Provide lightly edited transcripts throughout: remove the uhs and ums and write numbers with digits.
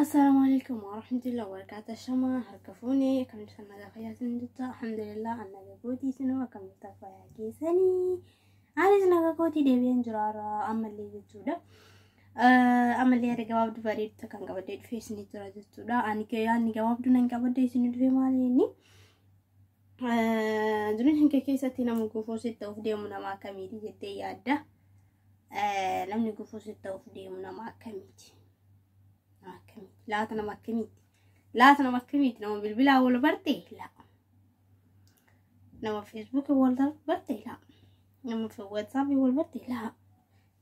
السلام عليكم ورحمة الله وبركاته. شما هركفوني كم سنة دخيات ندتا الحمد لله أنا جوتي سنوا كم تفايا كيسني عايز نجاكوتي دبيان جرارة أما اللي جتودا أما اللي هذا جواب دباريد تكان جواب في سنة ترى جتودا أنا كيان جواب دون جواب دي سنة في ماليني دون هنك كيساتنا مقفوس التوفيق منا مع كميدي جتي يادا لم نقفوس التوفيق منا مع كميدي لا تنا مكميت نما بالبلا ولا برتي لا نما فيسبوك ولا برتي لا نما في واتساب ولا برتي لا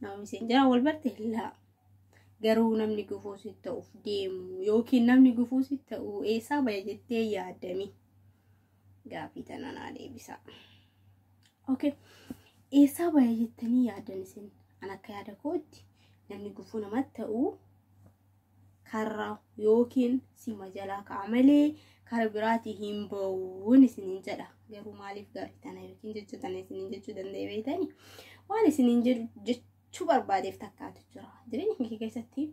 نما ماسنجر ولا برتي لا قرو نمني قفوس التوف ديم يوكي نمني قفوس التو إيسا بيجتي يا دمي قافي تنانا دي بسا أوكي إيسا بيجتني يا دنسين أنا كيادا كودي نمني قفونا ما تأو كرا يوكين سيما جلا كعملي كربراتي همبون سنين جلا جرو مالي فقاري تانا يوكين جتشو تانا سنين جتشو دان دي بيتاني وانا سنين جتشو بربادي فتاكاتو جرا جرين هنكي كيساتي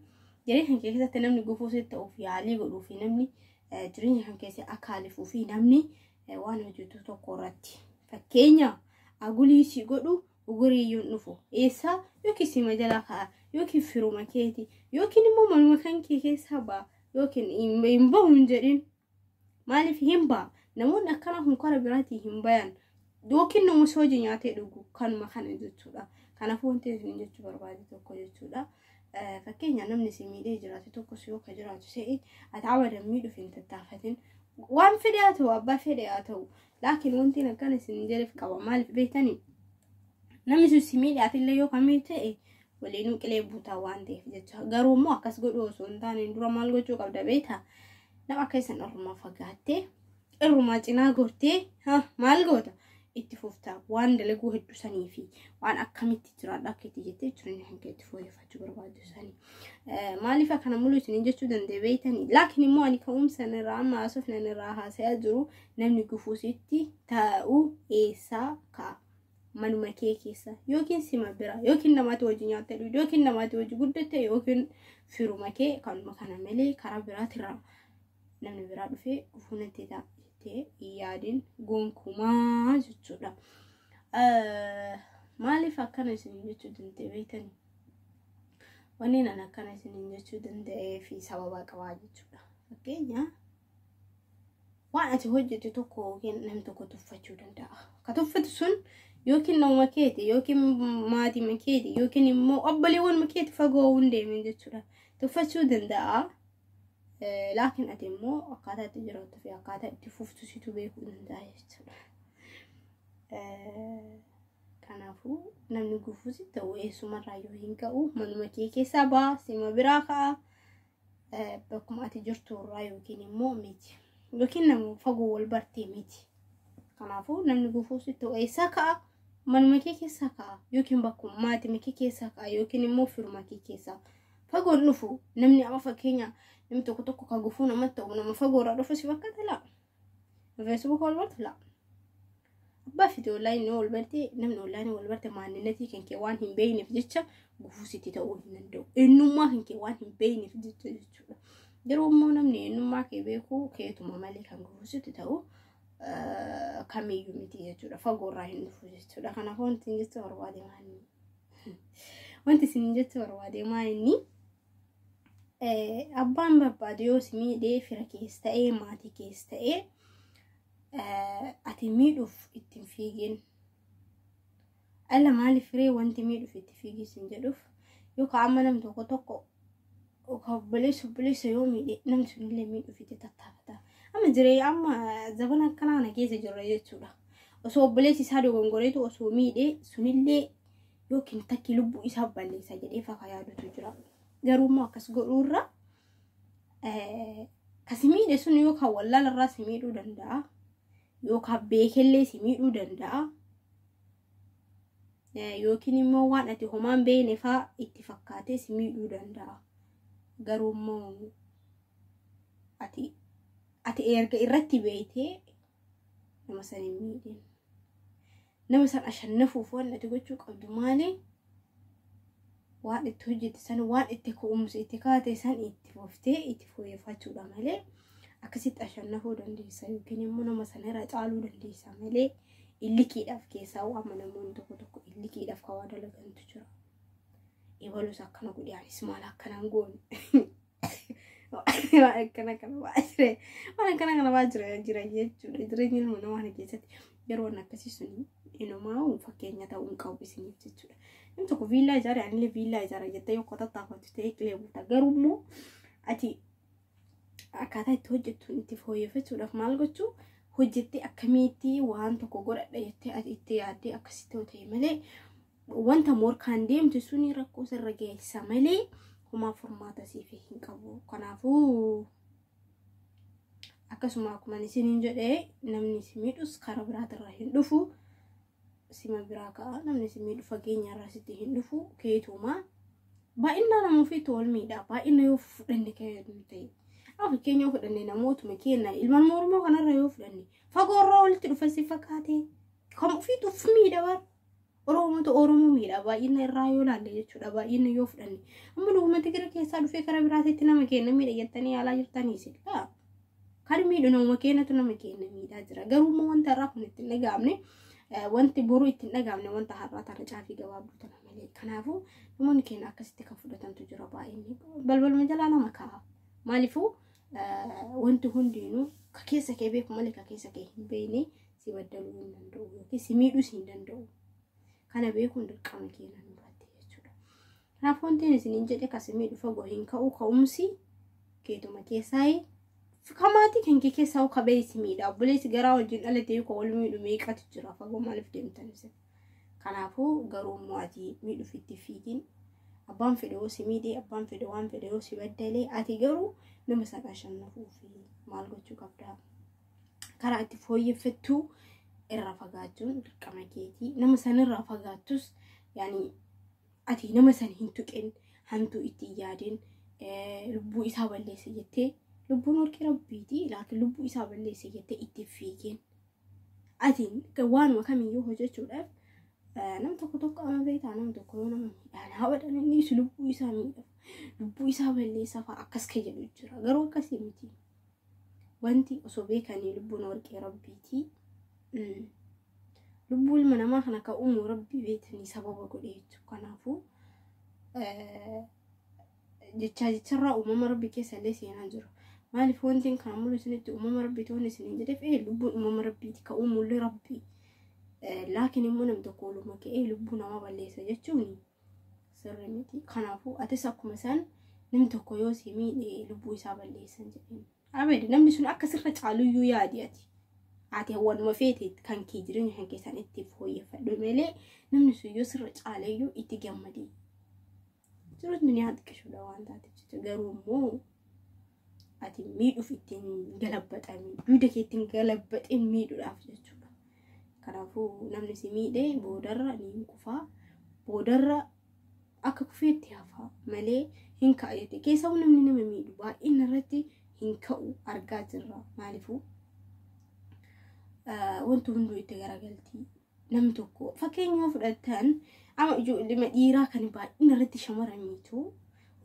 نمني قفوسي تأوفي عالي قلوفي نمني جرين هنكيسي أكالفو في نمني وانا جتو تقوراتي فكينيا أقولي سي قلو وقري ينفو إيسا يوكي سيما جلا كا يوكي فرو مكيتي يوكي نمو مالمكان كيكيس هبا يوكي ينبو منجرين مالي في همبا نمون أكنا هم كاربراتي همبايان يوكي نمو سوجي نياتي دوغو كان مكان جتودا كان فونتي جتو بربادي توكو جتودا فكينيا نمني سيميدي جراتي توكو سيوكا جراتي سيئي أتعود ميدو فين تتافتين وان فيدياتو وابا فيدياتو لكن وانتي نكان سنجري في كوا مالي في بيتاني نمسو سيميدي أتلي يوكا ميتي ولينو كليبو تاوانتي جتو غارو مو أكاس قدو سونتاني ندورا مالغو جو قبدا بيتا نما كيسان الرما فقاتي الرما جنا غورتي مالغوتا اتفوفتا وان دلقو هدو ساني في وان أكاميتي ترى لاكيتي جتي تريني حنكي اتفوه فاجو بربادو ساني مالي فاكنا مولو تنجتو دان دي بيتاني لكن مو أني كأم سنرا ما أصفنا نراها سيادرو نمني قفوسيتي تاو إيسا كا manuma keekessa yookiin sima bira yookiin namaati wajjin nyaatadhu yookiin namaati wajjin guddatte yookiin firuma kee kanuma kana malee karaa biraatirraa namni biraa dhufee gufuunatti taa'ee yaadin gonkumaa jechuudha. Maaliif akkana isin jechuu danda'e beektani? Wanni nan akkana isin jechuu danda'ee fi sababa qabaa jechuudha. Fakkeenya waan ati hojjete tokko yookiin namni tokko tuffachuu danda'a. Ka tuffatu sun يوكين نو مكيتي يوكين مادي مكيتي يوكين مو أبلي وان مكيتي فقو وندي من جتشورا تفتشو دندا لكن أتمو أقاطع تجربة في أقاطع تفوفتو سيتو بيكو دندا جتشورا كانافو نمني قفوزي توي سمرا يوهينكاو من مكيكي سابا سيما براكا بكم أتجرتو رايو كيني مو ميتي يوكين نمو فقو والبرتي ميتي كانافو نمني قفوزي توي ساكا من مكيكي ساكا يوكين باكو ماتي مكيكي ساكا يوكين موفر مكيكي ساكا فقول نفو نمني عفا كينيا نمتو كتوكو كاقفونا متو ونما فقول رادو فسي فكات لا فيسبوك والبرت لا أبا في دولاني والبرتي نمني والاني والبرتي معني نتي كن كيوان هم بيني في جيتشا قفوسي تتاول نندو إنو ما كن كيوان هم بيني في جيتشا جرو مو نمني إنو ما كي بيكو كيتو مامالي كان قفوسي تتاول كمي يوميتي جورا فقورا هندفو جورا كنا فون تنجت وروادي ماني وانت سنجت وروادي ماني أبان بباديو سمي دي فركيستاي ماتي كيستاي أتميدو في التنفيجين ألا مالي فري وانت ميدو في التنفيجين سنجدوف يوكا عما نمتو كتوكو وكا بليسو يومي دي نمتو نلي ميدو في تتاتافتا أما جري أما زبنا كنا أنا جيزة جرية تلا وسو بليسي سادو غنغوريتو وسو ميدي سنيلي يوكين تاكي لبو إسحاب بالي ساجد فاقيادو تجرا جارو ما كسغرورا كسميدي سن يوكا ولا لرا سميدو دندا يوكا بيكلي سميدو دندا يوكين مو وان أتي همان بيني فا اتفاقاتي سميدو دندا جارو مو أتي إرجع إرتي بيتي نمسان ميدين نمسان عشان نفوف وانا تقولوا قبل مالي waan itti hojjete san waan itti ku'umsi itti kaate san itti foftee itti fooyyeffachuudha malee akkasitti ashannafuu dandeessa yookiin immoo nama sanarra caaluu dandeessa malee illikiidhaaf keessaa waan namoonni tokko illikiidhaaf kawaa dalagantu jira. Ibalus akkana godhaanis maal akkanaan goone akkana baajira jira jechuudha. Jireenyi ilma namaa keessatti yeroo akkasii suni inumaa fakkeenya ta'uun qabu isiniif jechuudha. Namni tokko viillaa ijaare anillee viillaa ijaara jettee yoo qotattaafatu ta'e qileebuuta. Garuu ati akkaataa itti hojjettuun itti fooyyeffachuudhaaf maal gochuu hojjettee akkamitti waan tokko godhadha jettee ati itti yaaddee akkasitti yoo ta'e malee wanta morkaan deemtu suni rakkoo sirra geessa malee homaa furmaata siif hin qabu. Kanaafuu akkasuma akkuma isiniin jedhee namni si miidhus karaa biraatirraa hin dhufu sima biraa ka'a namni si miidhu fageenyarraa sitti hin dhufu keetuma baay'ina namuufi tool miidha baay'ina yoo fudhanne ka'ee ta'e fakkeenya yoo fudhanne namootuma kenna ilmaan Oromoo kanarra yoo fudhanne fagoorraa walitti dhufa si fakkaate kam ofiituuf miidha bar Oromoo miidha baay'ina irraa yoo laalle jechuudha. Baay'ina yoo fudhanne amma dhuguma Tigiree keessaa dhufee karaa biraatitti nama kenna miidha jettanii yaalaa jirtanii silaa kan miidhu nama kennatu nama kenna miidhaa jira. Garuu wanta irraa kun itti dhagaamne wanti boruu itti dhagaamne wanta har'aa tana caafii gabaabduu tana malee. Kanaafuu namoonni kenna akkasitti kan fudhatantu jira baay'inni balbaluma jalaa nama ka'a. Maaliifuu wanti hundinuu ka keessa kee beeku malee ka keessa kee hin beekne si baddaluu hin danda'u yookiin si miidhus hin danda'u. Kana beekuun dirqama keenya nurratti jechuudha. Kanaafuu wanti isiniin jedhe kasimii dhufa gohiin ka'umsi keetuma keessaa kamaatii kan kee keessaa kabee si miidha. Obboleessi garaa wajjin dhalatee yoo wal miidhu meeqatu jira fagoo maaliif deemtan isa. Kanaafuu garuu ati miidhuuf itti fiigin abbaan fedhe yoo si miidhe abbaan fedhe waan fedhe yoo si baddalee ati garuu nama sana ashannafuu fi maal gochuu qabda. Karaa itti fooyyeffattu irraa fagaachuun dirqama keetii. Nama sanirraa fagaattus yaani ati nama san hin tuqin hantu itti yaadin lubbuu isaa balleessa jettee lubbuun warqee rabbiiti laakiin lubbuu isaa balleessa jettee itti fiigin. Ati waanuma kamiyyuu hojjechuudhaaf nam tokko ama beektaa nam tokko yoo nama miidhaan hawadhan innis lubbuu isaa miidhaaf lubbuu isaa balleessa fa'a akkas ka jedhu jira. Garuu akkasii miti. Wanti osoo beekanii lubbuun warqee rabbiiti. Lubbuu ilma namaa kana ka uumu rabbii beekanii sababa godhe jechuudha. Kanaafuu jecharraa uumama rabbii keessa illee seenaa jiru. Maaliif wanti kana mul'u isinitti uumama rabbii ta'uun isiniin jedheef lubbuun uumama rabbiiti ka uumullee rabbii. Laakiin immoo namni tokko walumaa ka'ee lubbuu namaa balleessa jechuun sirrii miti. Kanaafuu atis akkuma isaan namni tokko yoo si miidhe lubbuu isaa balleessan jedheen. Abeedi namni sun akka sirra caaluyyuu yaadi ati. Ati hawwaanuma feete kan kee jireenya kan keessan itti fooyyeffadhu malee namni sun yoo sirra caaleeyyuu itti gammadee. Jiruun dunia xiqqishuudha waan taateef jechuudha. Garuu immoo ati miidhuuf ittiin galabbaxanii duuda kee ittiin galabbaxeen miidhuudhaaf jechuudha. Kanaafuu namni si miidhee boodarra ni kufaa boodarra akka kufeetti hafaa malee hin ka'eeti. Keessaa namni nama miidhu baay'ina irratti hin ka'u argaa jirra. Maaliifuu wanti hunduu itti garagaltii namni tokko fakkeenya fudhatan ama ijoollee dhiiraa kan baay'ina irratti shamaramiitu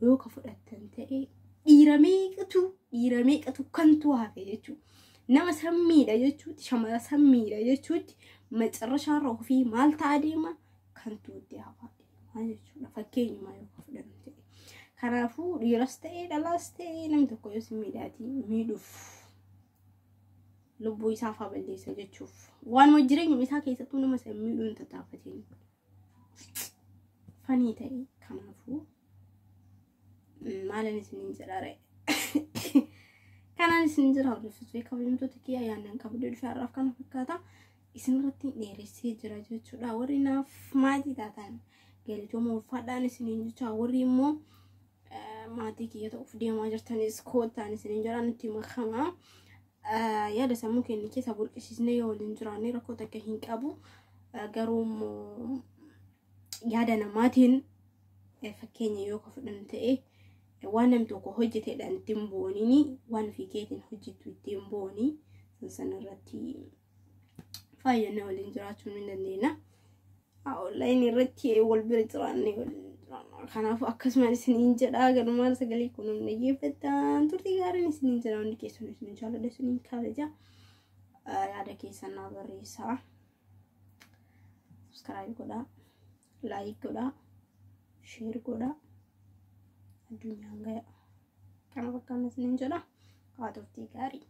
yoo ka fudhatan ta'e dhiira meeqatu kantu hafe jechuudha. Nama sammiidha jechuutti shamara sammiidha jechuutti macarrashaarra ofii maal ta'a deema kantu itti hafaa deema jechuudha. Fakkeenyuma yoo ka fudhatan ta'e kanaafuu dhiiras ta'e dhalaas ta'e namni tokko yoo si miidhaati miidhuuf lubbuu isaa faa balleessa jechuuf waan jireenya isaa keessattuu nama san miidhuun tattaafateen fanii ta'e. Kanaafuu maalan isiniin jedhaare kanaan isiniin jira hordoftoota kabajamtoota kiyya yaannan qabdee dhufaarraaf kana fakkaata isinirratti dheeressee jira jechuudha. Warri naaf maatii taatan galatooma ulfaadhaan isiniin jecha warri immoo maatii kiyya ta'uuf deemaa jirtanis koottaan isiniin jira nutti makamaa. Yaada sammuu keenya keessa burqisiisnee yoo waliin jiraanne rakkoo takka hin qabu. Garuu yaada namaatiin fakkeenya yoo ka fudhan ta'e waan namni tokko hojjeteedhaan ittiin boonini waan fiikeetiin hojjetu ittiin booni san irratti fayyannee waliin jiraachuu ni dandeenya. Online irratti wal bira jiraannee kanaafuu akkasumaan isiniin jedhaa galumaan sagalee kun dhaggeeffattan turtii gaariin isiniin jedhaa hundi keessan isiniin jaalladha isiniin kabaja yaada keessan naa barreessaa subscribe godhaa like godhaa share godhaa addunyaan gaya kana bakka isiniin jedhaa haa turtii gaarii